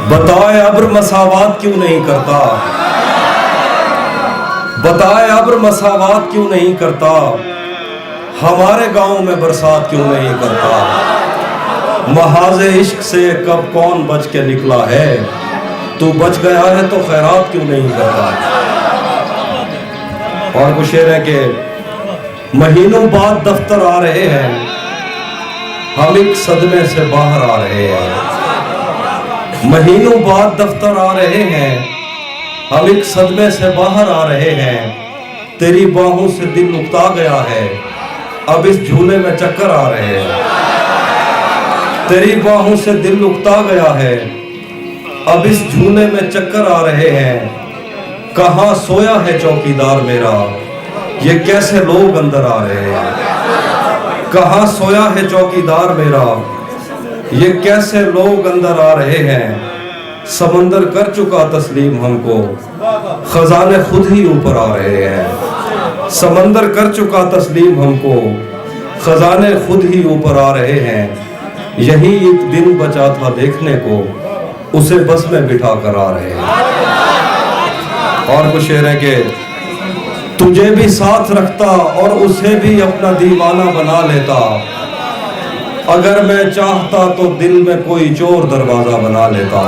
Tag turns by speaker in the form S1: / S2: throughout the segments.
S1: بتائے ابر مساوات کیوں نہیں کرتا، بتائے ابر مساوات کیوں نہیں کرتا، ہمارے گاؤں میں برسات کیوں نہیں کرتا، محاذ عشق سے کب کون بچ کے نکلا ہے، تو بچ گیا ہے تو خیرات کیوں نہیں کرتا۔ اور وہ شعر ہے کہ مہینوں بعد دفتر آ رہے ہیں، ہم ایک صدمے سے باہر آ رہے ہیں، مہینوں بعد دفتر آ رہے ہیں، ہم ایک صدمے سے باہر آ رہے ہیں، تیری باہوں سے دل اکتا گیا ہے، اب اس جھولے میں چکر آ رہے ہیں، تیری باہوں سے دل اکتا گیا ہے، اب اس جھولے میں چکر آ رہے ہیں، کہاں سویا ہے چوکیدار میرا، یہ کیسے لوگ اندر آ رہے ہیں، کہاں سویا ہے چوکیدار میرا، یہ کیسے لوگ اندر آ رہے ہیں، سمندر کر چکا تسلیم ہم کو، خزانے خود ہی اوپر آ رہے ہیں، سمندر کر چکا تسلیم ہم کو، خزانے خود ہی اوپر آ رہے ہیں، یہی ایک دن بچا تھا دیکھنے کو، اسے بس میں بٹھا کر آ رہے ہیں۔ اور کچھ شعر ہے کہ تجھے بھی ساتھ رکھتا اور اسے بھی اپنا دیوانہ بنا لیتا، اگر میں چاہتا تو دل میں کوئی چور دروازہ بنا لیتا،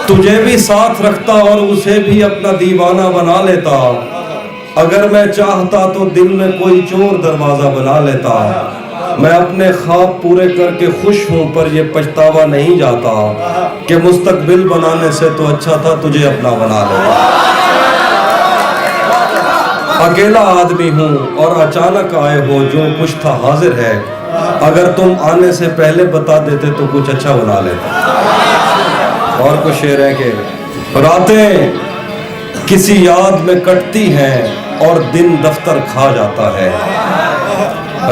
S1: تجھے بھی ساتھ رکھتا اور اسے بھی اپنا دیوانہ بنا لیتا، اگر میں چاہتا تو دل میں کوئی چور دروازہ بنا لیتا، میں اپنے خواب پورے کر کے خوش ہوں پر یہ پچھتاوا نہیں جاتا کہ مستقبل بنانے سے تو اچھا تھا تجھے اپنا بنا لیتا۔ اکیلا آدمی ہوں اور اچانک آئے ہو، جو کچھ تھا حاضر ہے، اگر تم آنے سے پہلے بتا دیتے تو کچھ اچھا بنا لیتا۔ اور کچھ شعر ہے کہ راتیں کسی یاد میں کٹتی ہیں اور دن دفتر کھا جاتا ہے،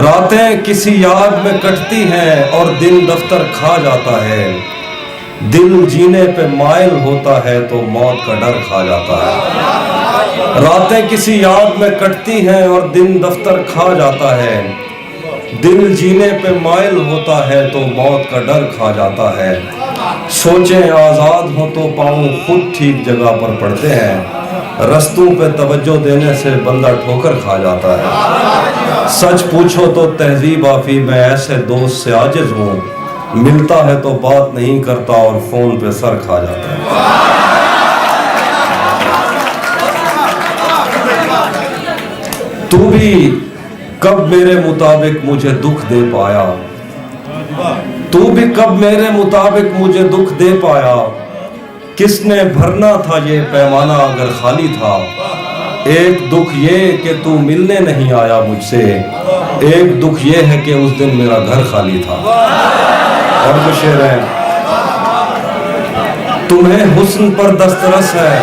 S1: راتیں کسی یاد میں کٹتی ہیں اور دن دفتر کھا جاتا ہے، دل جینے پہ مائل ہوتا ہے تو موت کا ڈر کھا جاتا ہے، راتیں کسی یاد میں کٹتی ہیں اور دن دفتر کھا جاتا ہے، دل جینے پہ مائل ہوتا ہے تو موت کا ڈر کھا جاتا ہے، سوچیں آزاد ہوں تو پاؤں خود ٹھیک جگہ پر پڑتے ہیں، رستوں پہ توجہ دینے سے بندہ ٹھوکر کھا جاتا ہے، سچ پوچھو تو تہذیب آفی میں ایسے دوست سے عاجز ہوں، ملتا ہے تو بات نہیں کرتا اور فون پہ سر کھا جاتا ہے۔ تو بھی کب میرے مطابق مجھے دکھ دے پایا، تو بھی کب میرے مطابق مجھے دکھ دے پایا، کس نے بھرنا تھا یہ پیمانہ اگر خالی تھا، ایک دکھ یہ کہ تو ملنے نہیں آیا مجھ سے، ایک دکھ یہ ہے کہ اس دن میرا گھر خالی تھا۔ اور کچھ شعر ہے تمہیں حسن پر دسترس ہے،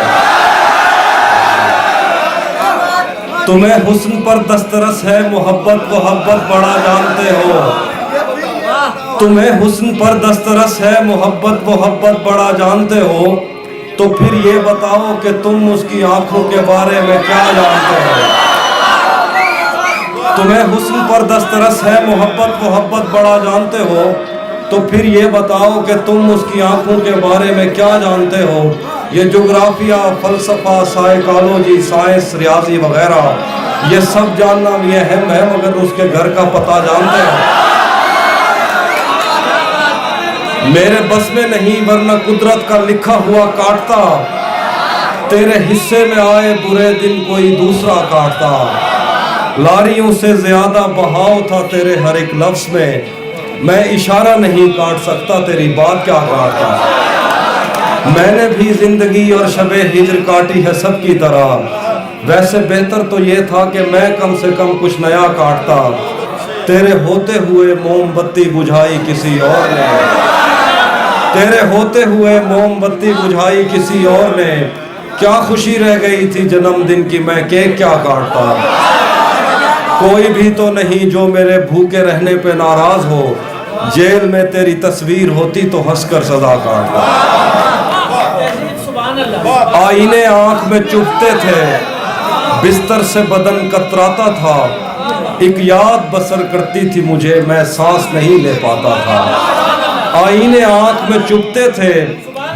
S1: تمہیں حسن پر دسترس ہے، محبت محبت بڑا جانتے ہو، تمہیں حسن پر دسترس ہے، محبت محبت بڑا جانتے ہو، تو پھر یہ بتاؤ کہ تم اس کی آنکھوں کے بارے میں کیا جانتے ہو، تمہیں حسن پر دسترس ہے، محبت محبت بڑا جانتے ہو، تو پھر یہ بتاؤ کہ تم اس کی آنکھوں کے بارے میں کیا جانتے ہو، یہ جغرافیہ، فلسفہ، سائیکالوجی، سائنس، ریاضی وغیرہ یہ سب جاننا بھی اہم ہے، مگر اس کے گھر کا پتہ جانتے ہو، میرے بس میں نہیں ورنہ قدرت کا لکھا ہوا کاٹتا، تیرے حصے میں آئے برے دن کوئی دوسرا کاٹتا، لاریوں سے زیادہ بہاؤ تھا تیرے ہر ایک لفظ میں اشارہ نہیں کاٹ سکتا تیری بات کیا کاٹتا، میں نے بھی زندگی اور شب ہجر کاٹی ہے سب کی طرح، ویسے بہتر تو یہ تھا کہ میں کم سے کم کچھ نیا کاٹتا، تیرے ہوتے ہوئے موم بتی بجھائی کسی اور نے، تیرے ہوتے ہوئے موم بتی بجھائی کسی اور نے، کیا خوشی رہ گئی تھی جنم دن کی میں کیک کیا کاٹتا، کوئی بھی تو نہیں جو میرے بھوکے رہنے پہ ناراض ہو، جیل میں تیری تصویر ہوتی تو ہنس کر سزا کاٹتا، آئینے آنکھ میں چبھتے تھے، بستر سے بدن کتراتا تھا، ایک یاد بسر کرتی تھی مجھے میں سانس نہیں لے پاتا تھا، آئینے آنکھ میں چبھتے تھے،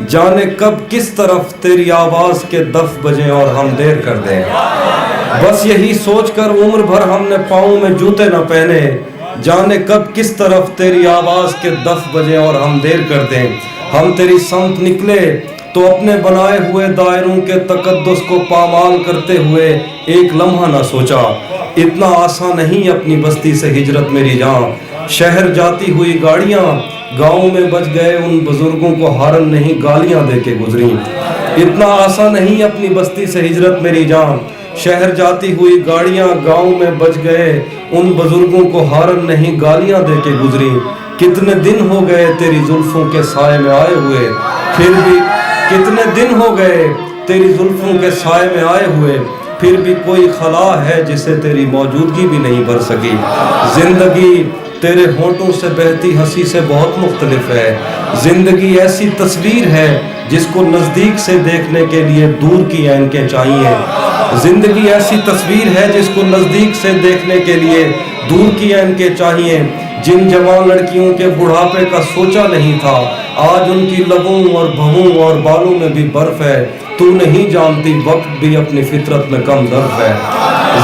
S1: جانے کب کس طرف تیری آواز کے دف بجیں اور ہم دیر کر دیں. بس یہی سوچ کر عمر بھر ہم نے پاؤں میں جوتے نہ پہنے. جانے کب کس طرف تیری آواز کے دف بجیں اور ہم دیر کر دیں. ہم تیری سمت نکلے تو اپنے بنائے ہوئے دائروں کے تقدس کو پامال کرتے ہوئے ایک لمحہ نہ سوچا. اتنا آسان نہیں اپنی بستی سے ہجرت میری جان. شہر جاتی ہوئی گاڑیاں گاؤں میں بچ گئے ان بزرگوں کو ہارن نہیں گالیاں دے کے گزری. اتنا آسان نہیں اپنی بستی سے ہجرت میری جان. شہر جاتی ہوئی گاڑیاں گاؤں میں بچ گئے ان بزرگوں کو ہارن نہیں گالیاں دے کے گزری. کتنے دن ہو گئے تیری زلفوں کے سائے میں آئے ہوئے, پھر بھی کتنے دن ہو گئے تیری زلفوں کے سائے میں آئے ہوئے, پھر بھی کوئی خلا ہے جسے تیری موجودگی بھی نہیں بھر سکی. زندگی تیرے ہونٹوں سے بہتی ہنسی سے بہت مختلف ہے. زندگی ایسی تصویر ہے جس کو نزدیک سے دیکھنے کے لیے دور کی اینکیں چاہیے. زندگی ایسی تصویر ہے جس کو نزدیک سے دیکھنے کے لیے دور کی اینکیں چاہیے. جن جوان لڑکیوں کے بڑھاپے کا سوچا نہیں تھا, آج ان کی لبوں اور بھووں اور بالوں میں بھی برف ہے. تو نہیں جانتی وقت بھی اپنی فطرت میں کم ظرف ہے.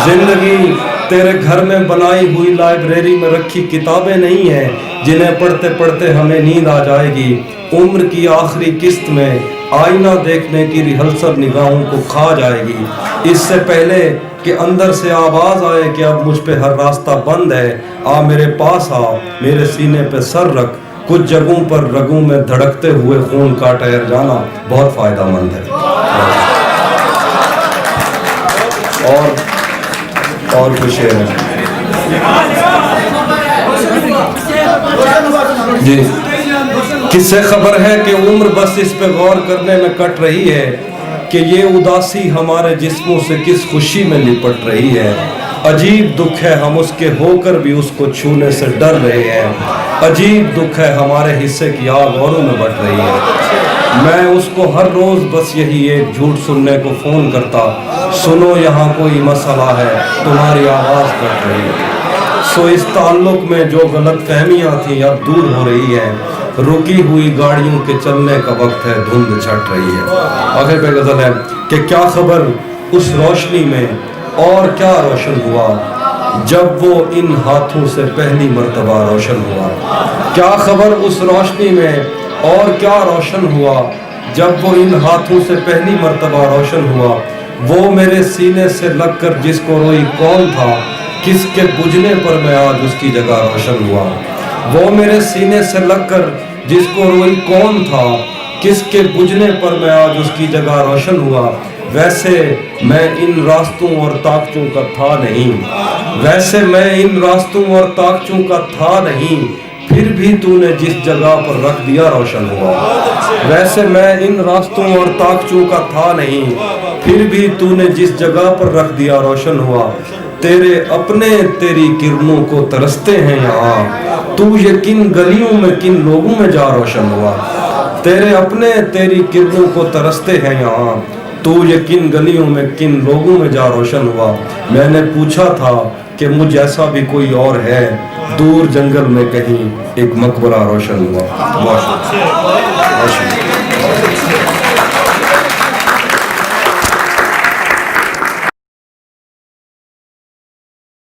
S1: زندگی تیرے گھر میں بنائی ہوئی لائبریری میں رکھی کتابیں نہیں ہیں جنہیں پڑھتے پڑھتے ہمیں نیند آ جائے گی. عمر کی آخری قسط میں آئینہ دیکھنے کی ریہرسل نگاہوں کو کھا جائے گی. اس سے پہلے کہ اندر سے آواز آئے کہ اب مجھ پہ ہر راستہ بند ہے, آ میرے پاس آ, میرے سینے پہ سر رکھ, کچھ جگہوں پر رگوں میں دھڑکتے ہوئے خون کا ٹھہر جانا بہت فائدہ مند ہے. اور کچھ شعر ہے جی. کس سے خبر ہے کہ عمر بس اس پہ غور کرنے میں کٹ رہی ہے کہ یہ اداسی ہمارے جسموں سے کس خوشی میں لپٹ رہی ہے. عجیب دکھ ہے ہم اس کے ہو کر بھی اس کو چھونے سے ڈر رہے ہیں. عجیب دکھ ہے ہمارے حصے کی آگ اوروں میں بٹ رہی ہے. میں اس کو ہر روز بس یہی ایک جھوٹ سننے کو فون کرتا, سنو یہاں کوئی مسئلہ ہے, تمہاری آواز کٹ رہی ہے. سو اس تعلق میں جو غلط فہمیاں تھیں اب دور ہو رہی ہیں. رکی ہوئی گاڑیوں کے چلنے کا وقت ہے, دھند چھٹ رہی ہے. آخر پہ غزل ہے کہ کیا خبر اس روشنی میں اور کیا روشن ہوا جب وہ ان ہاتھوں سے پہلی مرتبہ روشن ہوا. کیا خبر اس روشنی میں اور کیا روشن ہوا جب وہ ان ہاتھوں سے پہلی مرتبہ روشن ہوا. وہ میرے سینے سے لگ کر جس کو روئی کون تھا, کس کے بجھنے پر میں آج اس کی جگہ روشن ہوا. وہ میرے سینے سے لگ کر جس کو روئی کون تھا, کس کے بجھنے پر میں آج اس کی جگہ روشن ہوا. ویسے میں ان راستوں اور طاقتوں کا تھا نہیں, ویسے میں ان راستوں اور طاقتوں کا تھا نہیں, پھر بھی تو نے جس جگہ پر رکھ دیا روشن ہوا. ویسے میں ان راستوں اور طاقتوں کا تھا نہیں, پھر بھی تو نے جس جگہ پر رکھ دیا روشن ہوا. تیرے اپنے تیری کرنوں کو ترستے ہیں یہاں, تو یہ کن گلیوں میں کن لوگوں میں جا روشن ہوا. تیرے اپنے تیری کرنوں کو ترستے ہیں یہاں, تو یہ کن گلیوں میں کن لوگوں میں جا روشن ہوا. میں نے پوچھا تھا کہ مجھ ایسا بھی کوئی اور ہے, دور جنگل میں کہیں ایک مقبرہ روشن ہوا.